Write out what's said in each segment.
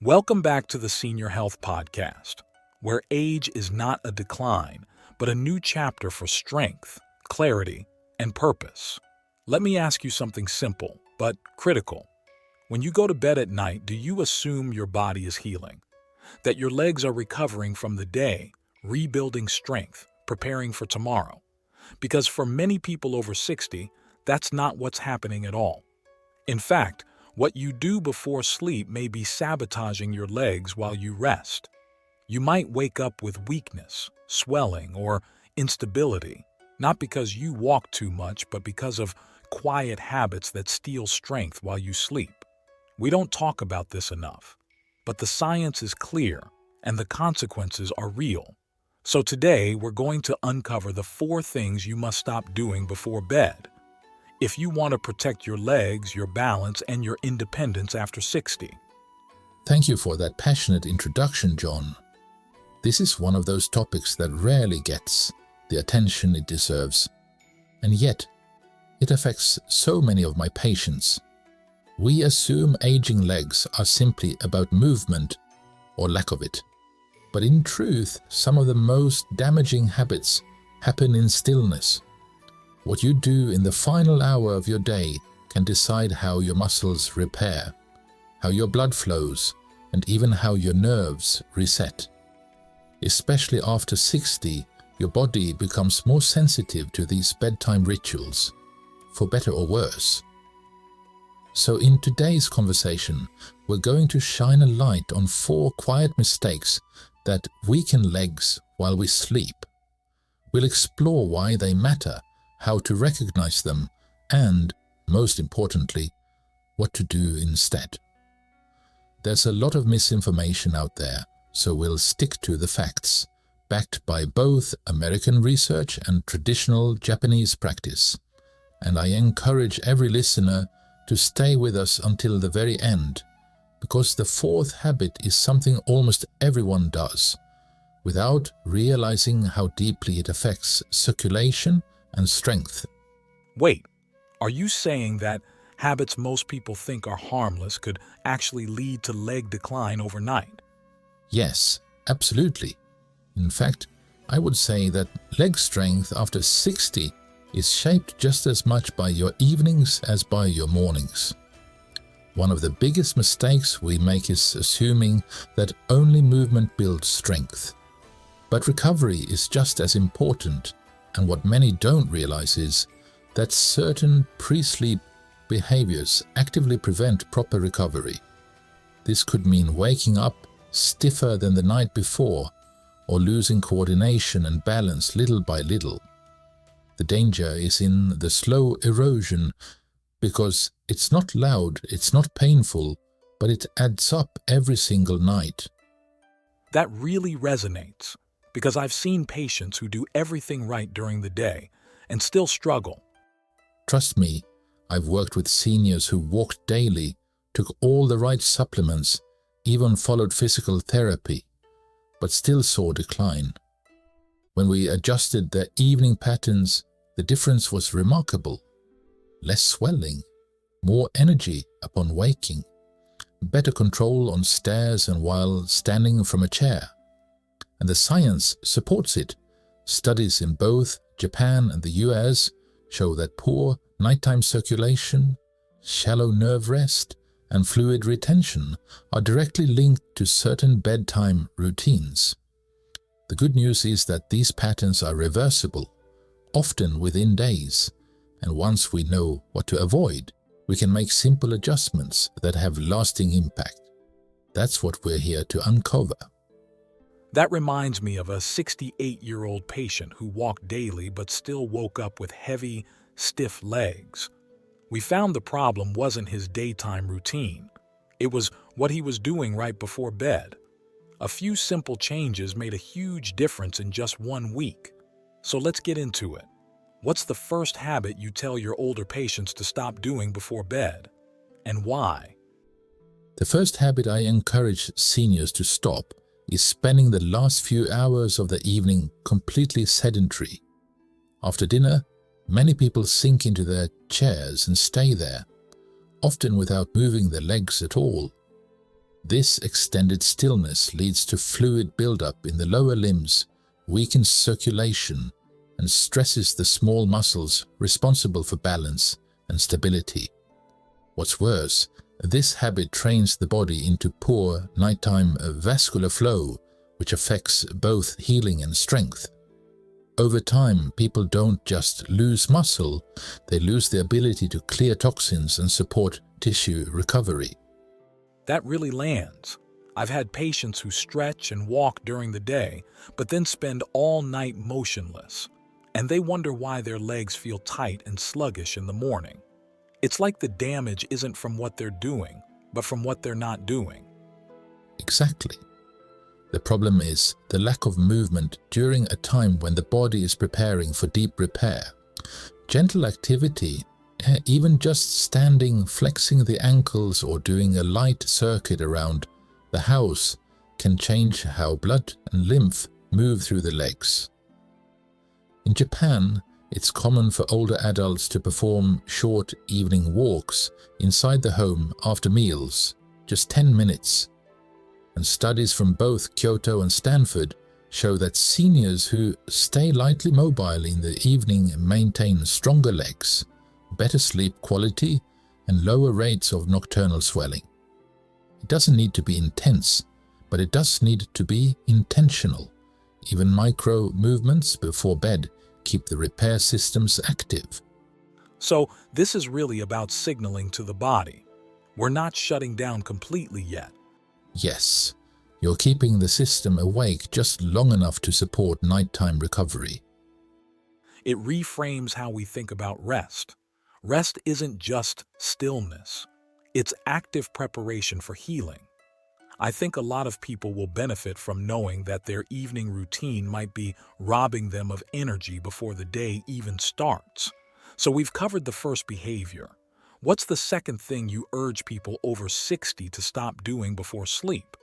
Welcome back to the Senior Health Podcast, where age is not a decline, but a new chapter for strength, clarity, and purpose. Let me ask you something simple, but critical. When you go to bed at night, do you assume your body is healing? That your legs are recovering from the day, rebuilding strength, preparing for tomorrow? Because for many people over 60, that's not what's happening at all. In fact, what you do before sleep may be sabotaging your legs while you rest. You might wake up with weakness, swelling, or instability, not because you walk too much, but because of quiet habits that steal strength while you sleep. We don't talk about this enough, but the science is clear and the consequences are real. So today, we're going to uncover the 4 things you must stop doing before bed if you want to protect your legs, your balance, and your independence after 60. Thank you for that passionate introduction, John. This is one of those topics that rarely gets the attention it deserves, and yet it affects so many of my patients. We assume aging legs are simply about movement or lack of it. But in truth, some of the most damaging habits happen in stillness. What you do in the final hour of your day can decide how your muscles repair, how your blood flows, and even how your nerves reset. Especially after 60, your body becomes more sensitive to these bedtime rituals, for better or worse. So in today's conversation, we're going to shine a light on 4 quiet mistakes that weaken legs while we sleep. We'll explore why they matter, how to recognize them, and, most importantly, what to do instead. There's a lot of misinformation out there, so we'll stick to the facts, backed by both American research and traditional Japanese practice. And I encourage every listener to stay with us until the very end, because the 4th habit is something almost everyone does, without realizing how deeply it affects circulation and strength. Wait, are you saying that habits most people think are harmless could actually lead to leg decline overnight? Yes, absolutely. In fact, I would say that leg strength after 60 is shaped just as much by your evenings as by your mornings. One of the biggest mistakes we make is assuming that only movement builds strength. But recovery is just as important, and what many don't realize is that certain pre-sleep behaviors actively prevent proper recovery. This could mean waking up stiffer than the night before, or losing coordination and balance little by little. The danger is in the slow erosion, because it's not loud, it's not painful, but it adds up every single night. That really resonates, because I've seen patients who do everything right during the day and still struggle. Trust me, I've worked with seniors who walked daily, took all the right supplements, even followed physical therapy, but still saw decline. When we adjusted their evening patterns, the difference was remarkable. Less swelling, more energy upon waking, better control on stairs and while standing from a chair. And the science supports it. Studies in both Japan and the US show that poor nighttime circulation, shallow nerve rest, and fluid retention are directly linked to certain bedtime routines. The good news is that these patterns are reversible, often within days, and once we know what to avoid, we can make simple adjustments that have lasting impact. That's what we're here to uncover. That reminds me of a 68-year-old patient who walked daily but still woke up with heavy, stiff legs. We found the problem wasn't his daytime routine. It was what he was doing right before bed. A few simple changes made a huge difference in just 1 week. So let's get into it. What's the first habit you tell your older patients to stop doing before bed? And why? The first habit I encourage seniors to stop is spending the last few hours of the evening completely sedentary. After dinner, many people sink into their chairs and stay there, often without moving their legs at all. This extended stillness leads to fluid buildup in the lower limbs, weakens circulation, and stresses the small muscles responsible for balance and stability. What's worse, this habit trains the body into poor nighttime vascular flow, which affects both healing and strength. Over time, people don't just lose muscle, they lose the ability to clear toxins and support tissue recovery. That really lands. I've had patients who stretch and walk during the day, but then spend all night motionless, and they wonder why their legs feel tight and sluggish in the morning. It's like the damage isn't from what they're doing, but from what they're not doing. Exactly. The problem is the lack of movement during a time when the body is preparing for deep repair. Gentle activity, even just standing, flexing the ankles or doing a light circuit around the house, can change how blood and lymph move through the legs. In Japan, it's common for older adults to perform short evening walks inside the home after meals, just 10 minutes. And studies from both Kyoto and Stanford show that seniors who stay lightly mobile in the evening maintain stronger legs, better sleep quality, and lower rates of nocturnal swelling. It doesn't need to be intense, but it does need to be intentional. Even micro movements before bed keep the repair systems active. So this is really about signaling to the body. We're not shutting down completely yet. Yes, you're keeping the system awake just long enough to support nighttime recovery. It reframes how we think about rest. Rest isn't just stillness. It's active preparation for healing. I think a lot of people will benefit from knowing that their evening routine might be robbing them of energy before the day even starts. So we've covered the first behavior. What's the second thing you urge people over 60 to stop doing before sleep?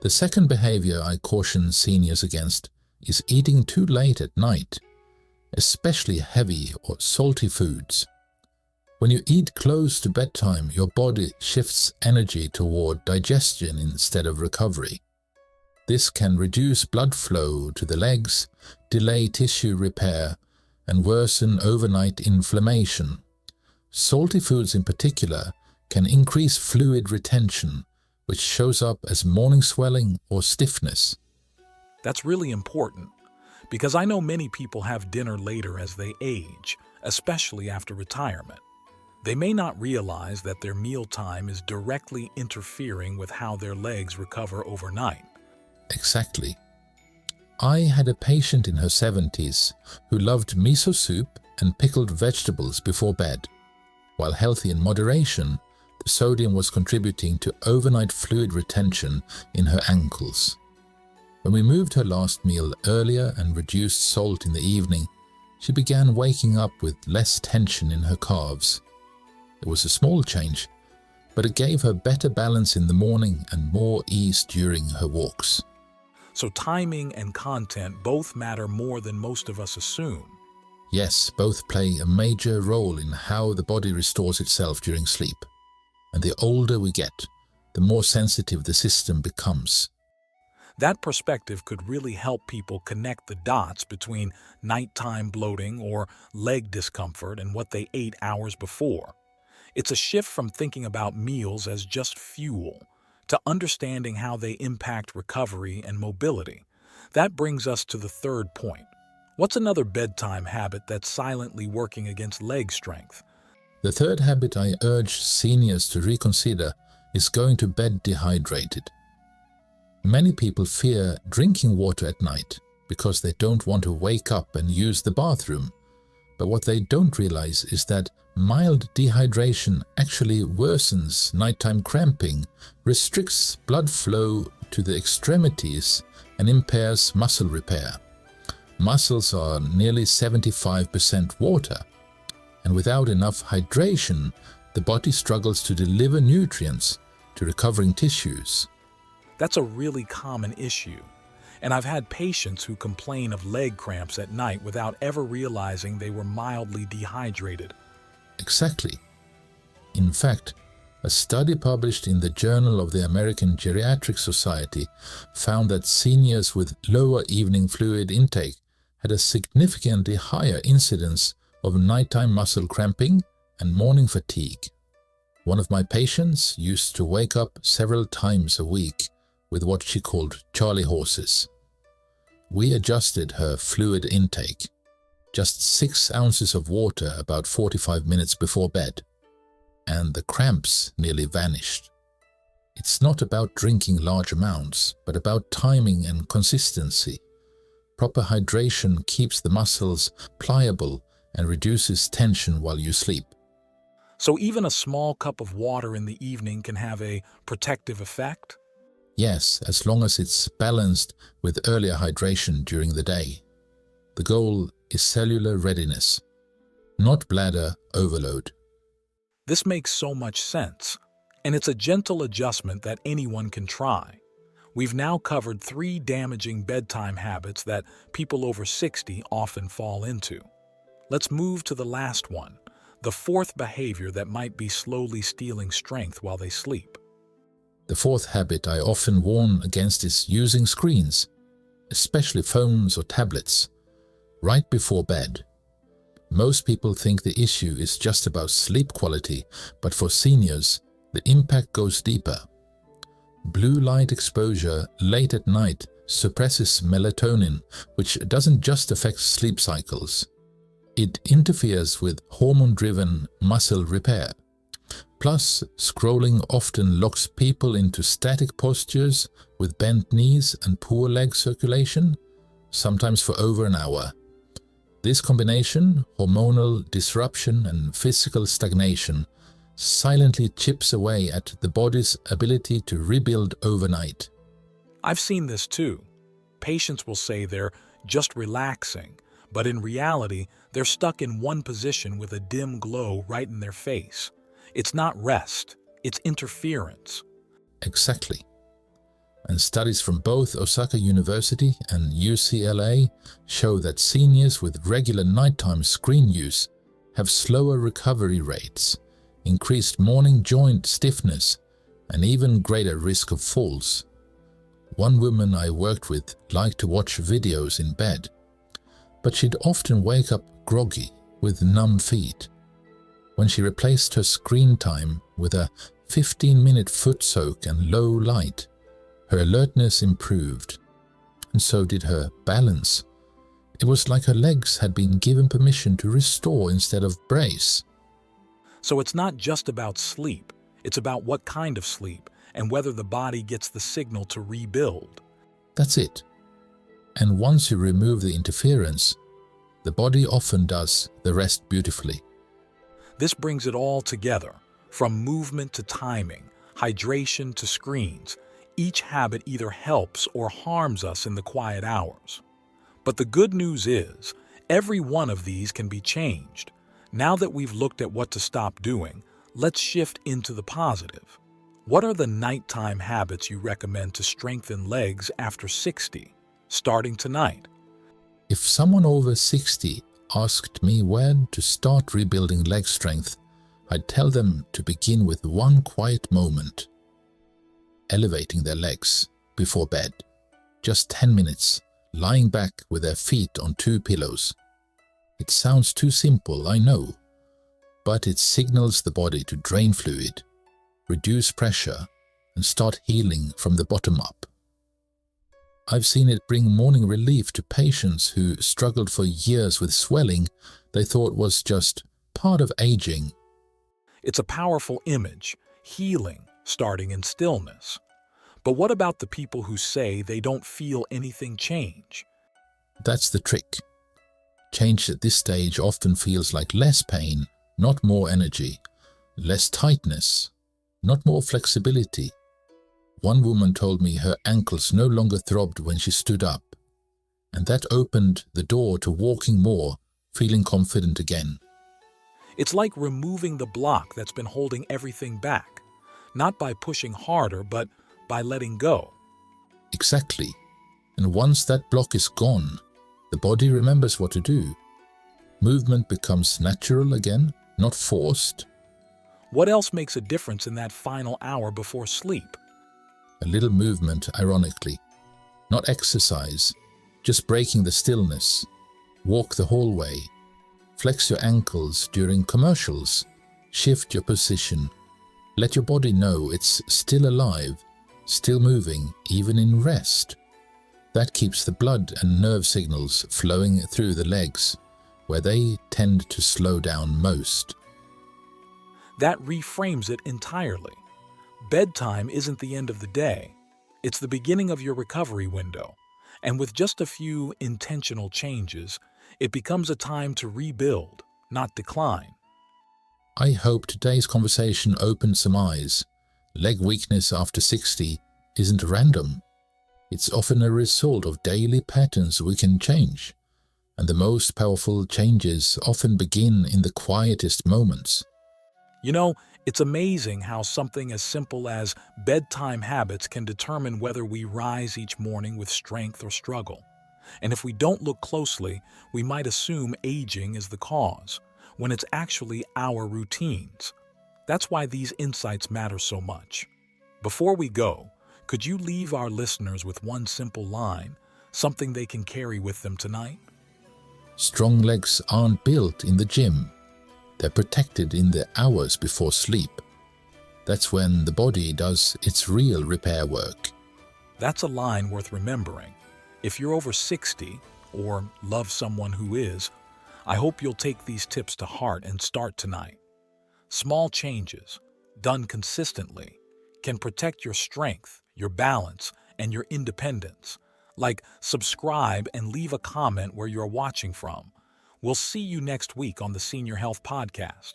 The second behavior I caution seniors against is eating too late at night, especially heavy or salty foods. When you eat close to bedtime, your body shifts energy toward digestion instead of recovery. This can reduce blood flow to the legs, delay tissue repair, and worsen overnight inflammation. Salty foods in particular can increase fluid retention, which shows up as morning swelling or stiffness. That's really important, because I know many people have dinner later as they age, especially after retirement. They may not realize that their mealtime is directly interfering with how their legs recover overnight. Exactly. I had a patient in her 70s who loved miso soup and pickled vegetables before bed. While healthy in moderation, the sodium was contributing to overnight fluid retention in her ankles. When we moved her last meal earlier and reduced salt in the evening, she began waking up with less tension in her calves. It was a small change, but it gave her better balance in the morning and more ease during her walks. So timing and content both matter more than most of us assume. Yes, both play a major role in how the body restores itself during sleep. And the older we get, the more sensitive the system becomes. That perspective could really help people connect the dots between nighttime bloating or leg discomfort and what they ate hours before. It's a shift from thinking about meals as just fuel to understanding how they impact recovery and mobility. That brings us to the third point. What's another bedtime habit that's silently working against leg strength? The third habit I urge seniors to reconsider is going to bed dehydrated. Many people fear drinking water at night because they don't want to wake up and use the bathroom. But what they don't realize is that mild dehydration actually worsens nighttime cramping, restricts blood flow to the extremities, and impairs muscle repair. Muscles are nearly 75% water, and without enough hydration, the body struggles to deliver nutrients to recovering tissues. That's a really common issue, and I've had patients who complain of leg cramps at night without ever realizing they were mildly dehydrated. Exactly. In fact, A study published in the Journal of the American Geriatric Society found that seniors with lower evening fluid intake had a significantly higher incidence of nighttime muscle cramping and morning fatigue. One of my patients used to wake up several times a week with what she called Charlie horses. We adjusted her fluid intake, just 6 ounces of water about 45 minutes before bed, and the cramps nearly vanished. It's not about drinking large amounts, but about timing and consistency. Proper hydration keeps the muscles pliable and reduces tension while you sleep. So even a small cup of water in the evening can have a protective effect? Yes, as long as it's balanced with earlier hydration during the day. The goal is cellular readiness, not bladder overload. This makes so much sense, and it's a gentle adjustment that anyone can try. We've now covered 3 damaging bedtime habits that people over 60 often fall into. Let's move to the last one, the 4th behavior that might be slowly stealing strength while they sleep. The 4th habit I often warn against is using screens, especially phones or tablets, right before bed. Most people think the issue is just about sleep quality, but for seniors, the impact goes deeper. Blue light exposure late at night suppresses melatonin, which doesn't just affect sleep cycles. It interferes with hormone-driven muscle repair. Plus, scrolling often locks people into static postures with bent knees and poor leg circulation, sometimes for over an hour. This combination, hormonal disruption and physical stagnation, silently chips away at the body's ability to rebuild overnight. I've seen this too. Patients will say they're just relaxing, but in reality, they're stuck in one position with a dim glow right in their face. It's not rest, it's interference. Exactly. And studies from both Osaka University and UCLA show that seniors with regular nighttime screen use have slower recovery rates, increased morning joint stiffness, and even greater risk of falls. One woman I worked with liked to watch videos in bed, but she'd often wake up groggy with numb feet. When she replaced her screen time with a 15-minute foot soak and low light, her alertness improved, and so did her balance. It was like her legs had been given permission to restore instead of brace. So it's not just about sleep, it's about what kind of sleep and whether the body gets the signal to rebuild. That's it. And once you remove the interference, the body often does the rest beautifully. This brings it all together, from movement to timing, hydration to screens. Each habit either helps or harms us in the quiet hours. But the good news is, every one of these can be changed. Now that we've looked at what to stop doing, let's shift into the positive. What are the nighttime habits you recommend to strengthen legs after 60, starting tonight? If someone over 60 asked me when to start rebuilding leg strength, I'd tell them to begin with one quiet moment. Elevating their legs before bed. Just 10 minutes, lying back with their feet on 2 pillows. It sounds too simple, I know, but it signals the body to drain fluid, reduce pressure, and start healing from the bottom up. I've seen it bring morning relief to patients who struggled for years with swelling they thought was just part of aging. It's a powerful image, healing, starting in stillness. But what about the people who say they don't feel anything change? That's the trick. Change at this stage often feels like less pain, not more energy, less tightness, not more flexibility. One woman told me her ankles no longer throbbed when she stood up, and that opened the door to walking more, feeling confident again. It's like removing the block that's been holding everything back, not by pushing harder, but by letting go. Exactly. And once that block is gone, the body remembers what to do. Movement becomes natural again, not forced. What else makes a difference in that final hour before sleep? A little movement, ironically. Not exercise, just breaking the stillness. Walk the hallway. Flex your ankles during commercials. Shift your position. Let your body know it's still alive, still moving, even in rest. That keeps the blood and nerve signals flowing through the legs, where they tend to slow down most. That reframes it entirely. Bedtime isn't the end of the day. It's the beginning of your recovery window. And with just a few intentional changes, it becomes a time to rebuild, not decline. I hope today's conversation opened some eyes. Leg weakness after 60 isn't random. It's often a result of daily patterns we can change. And the most powerful changes often begin in the quietest moments. You know, it's amazing how something as simple as bedtime habits can determine whether we rise each morning with strength or struggle. And if we don't look closely, we might assume aging is the cause, when it's actually our routines. That's why these insights matter so much. Before we go, could you leave our listeners with one simple line, something they can carry with them tonight? Strong legs aren't built in the gym. They're protected in the hours before sleep. That's when the body does its real repair work. That's a line worth remembering. If you're over 60 or love someone who is, I hope you'll take these tips to heart and start tonight. Small changes, done consistently, can protect your strength, your balance, and your independence. Like subscribe and leave a comment where you're watching from. We'll see you next week on the Senior Health Podcast.